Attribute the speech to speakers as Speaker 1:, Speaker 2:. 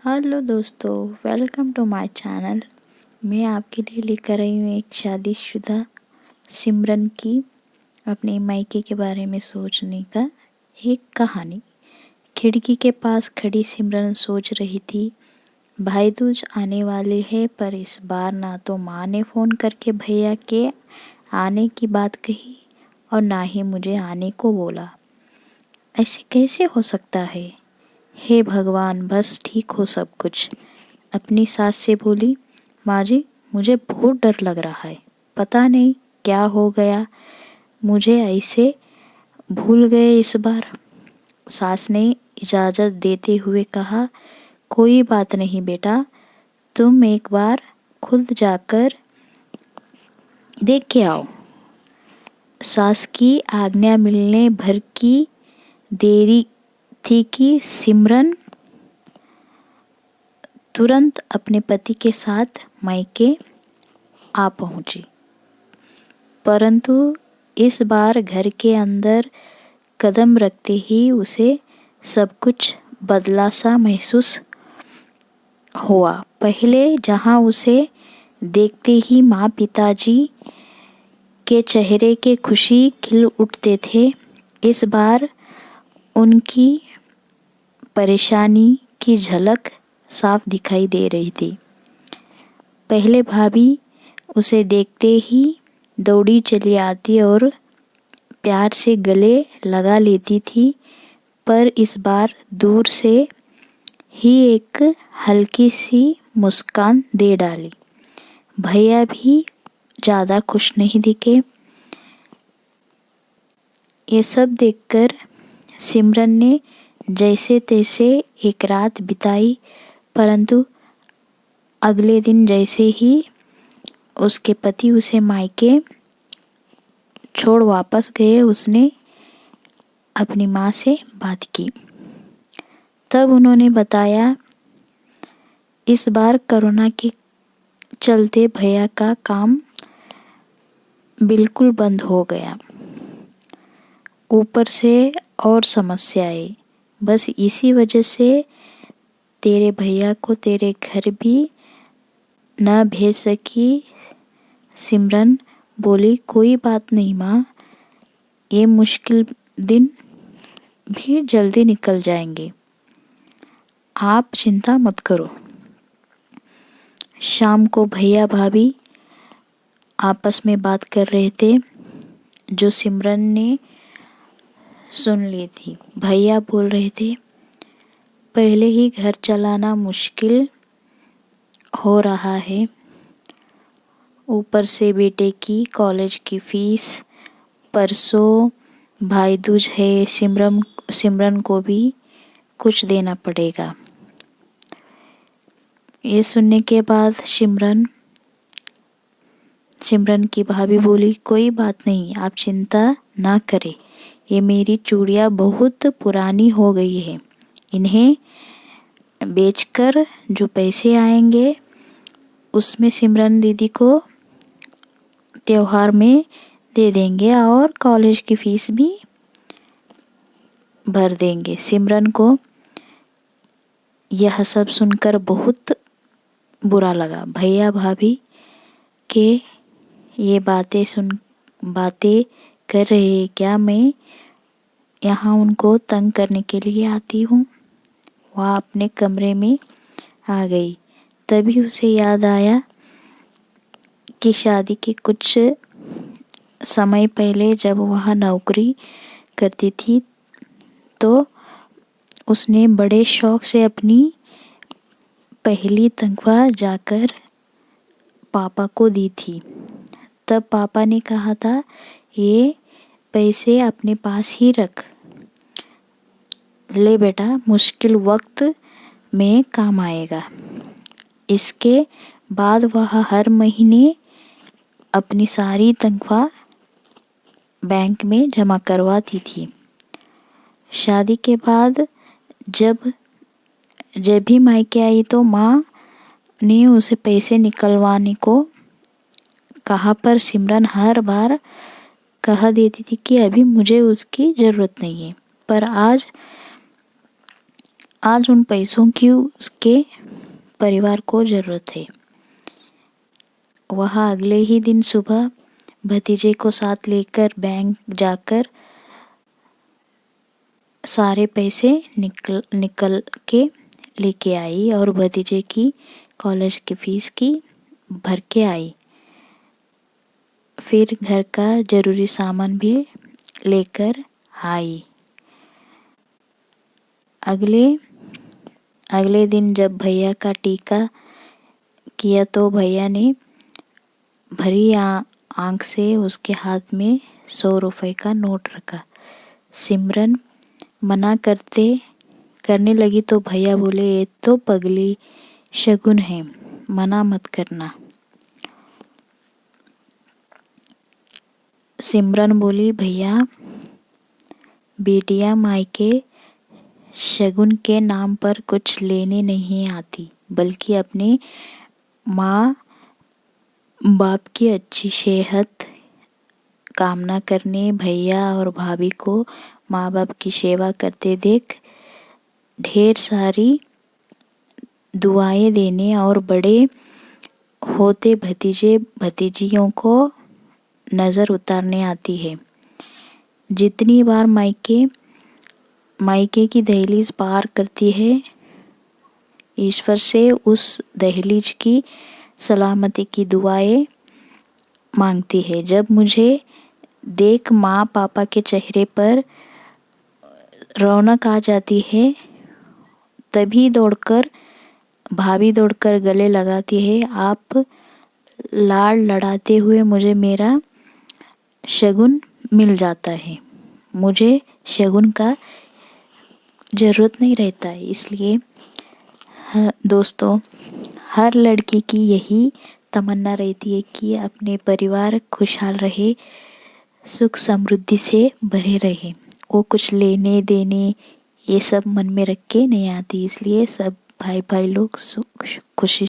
Speaker 1: Hello दोस्तों, welcome to my channel. मैं आपके लिए लेकर आई हूँ एक शादीशुदा सिमरन की अपने मायके के बारे में सोचने का एक कहानी। खिड़की के पास खड़ी सिमरन सोच रही थी, भाई दूज आने वाले हैं, पर इस बार ना तो माँ ने फ़ोन करके भैया के आने की बात कही और ना ही मुझे आने को बोला। ऐसे कैसे हो सकता है? हे भगवान, बस ठीक हो सब कुछ। अपनी सास से बोली, माँ जी मुझे बहुत डर लग रहा है, पता नहीं क्या हो गया, मुझे ऐसे भूल गए इस बार। सास ने इजाज़त देते हुए कहा, कोई बात नहीं बेटा, तुम एक बार खुद जाकर देख के आओ। सास की आज्ञा मिलने भर की देरी थी कि सिमरन तुरंत अपने पति के साथ मायके आ पहुंची। परंतु इस बार घर के अंदर कदम रखते ही उसे सब कुछ बदला सा महसूस हुआ। पहले जहां उसे देखते ही माँ पिताजी के चेहरे के खुशी खिल उठते थे, इस बार उनकी परेशानी की झलक साफ दिखाई दे रही थी। पहले भाभी उसे देखते ही दौड़ी चली आती और प्यार से गले लगा लेती थी, पर इस बार दूर से ही एक हल्की सी मुस्कान दे डाली। भैया भी ज़्यादा खुश नहीं दिखे। ये सब देखकर सिमरन ने जैसे तैसे एक रात बिताई, परंतु अगले दिन जैसे ही उसके पति उसे मायके छोड़ वापस गए, उसने अपनी माँ से बात की। तब उन्होंने बताया, इस बार कोरोना के चलते भैया का काम बिल्कुल बंद हो गया, ऊपर से और समस्याएं। बस इसी वजह से तेरे भैया को तेरे घर भी न भेज सकी। सिमरन बोली, कोई बात नहीं माँ, ये मुश्किल दिन भी जल्दी निकल जाएंगे, आप चिंता मत करो। शाम को भैया भाभी आपस में बात कर रहे थे, जो सिमरन ने सुन ली थी। भैया बोल रहे थे, पहले ही घर चलाना मुश्किल हो रहा है, ऊपर से बेटे की कॉलेज की फीस, परसों भाई दूज है, सिमरन को भी कुछ देना पड़ेगा। ये सुनने के बाद सिमरन की भाभी बोली, कोई बात नहीं, आप चिंता ना करें, ये मेरी चूड़ियाँ बहुत पुरानी हो गई है, इन्हें बेचकर जो पैसे आएंगे उसमें सिमरन दीदी को त्योहार में दे देंगे और कॉलेज की फीस भी भर देंगे। सिमरन को यह सब सुनकर बहुत बुरा लगा। भैया भाभी के ये बातें कर रहे हैं क्या? मैं यहाँ उनको तंग करने के लिए आती हूँ। वह अपने कमरे में आ गई। तभी उसे याद आया कि शादी के कुछ समय पहले जब वह नौकरी करती थी, तो उसने बड़े शौक से अपनी पहली तनख्वाह जाकर पापा को दी थी। तब पापा ने कहा था, ये पैसे अपने पास ही रख ले बेटा, मुश्किल वक्त में काम आएगा। इसके बाद वह हर महीने अपनी सारी तनख्वाह बैंक में जमा करवाती थी। शादी के बाद जब भी मायके आई तो माँ ने उसे पैसे निकलवाने को कहा, पर सिमरन हर बार कह देती थी कि अभी मुझे उसकी ज़रूरत नहीं है। पर आज आज उन पैसों की उसके परिवार को ज़रूरत है। वह अगले ही दिन सुबह भतीजे को साथ लेकर बैंक जाकर सारे पैसे निकल के लेके आई और भतीजे की कॉलेज की फ़ीस की भर के आई। फिर घर का ज़रूरी सामान भी लेकर आई। अगले दिन जब भैया का टीका किया तो भैया ने भरी आंख से उसके हाथ में 100 रुपए का नोट रखा। सिमरन मना करने लगी तो भैया बोले, ये तो पगली शगुन है, मना मत करना। सिमरन बोली, भैया बेटियां मायके शगुन के नाम पर कुछ लेने नहीं आती, बल्कि अपने माँ बाप की अच्छी सेहत कामना करने, भैया और भाभी को माँ बाप की सेवा करते देख ढेर सारी दुआएं देने और बड़े होते भतीजे भतीजियों को नज़र उतारने आती है। जितनी बार मायके की दहलीज पार करती है, ईश्वर से उस दहलीज की सलामती की दुआएं मांगती है। जब मुझे देख माँ पापा के चेहरे पर रौनक आ जाती है, तभी भाभी दौड़कर गले लगाती है। आप लाड़ लड़ाते हुए मुझे मेरा शगुन मिल जाता है। मुझे शगुन का ज़रूरत नहीं रहता है। इसलिए दोस्तों, हर लड़की की यही तमन्ना रहती है कि अपने परिवार खुशहाल रहे, सुख समृद्धि से भरे रहे। वो कुछ लेने देने ये सब मन में रख के नहीं आती। इसलिए सब भाई लोग खुशी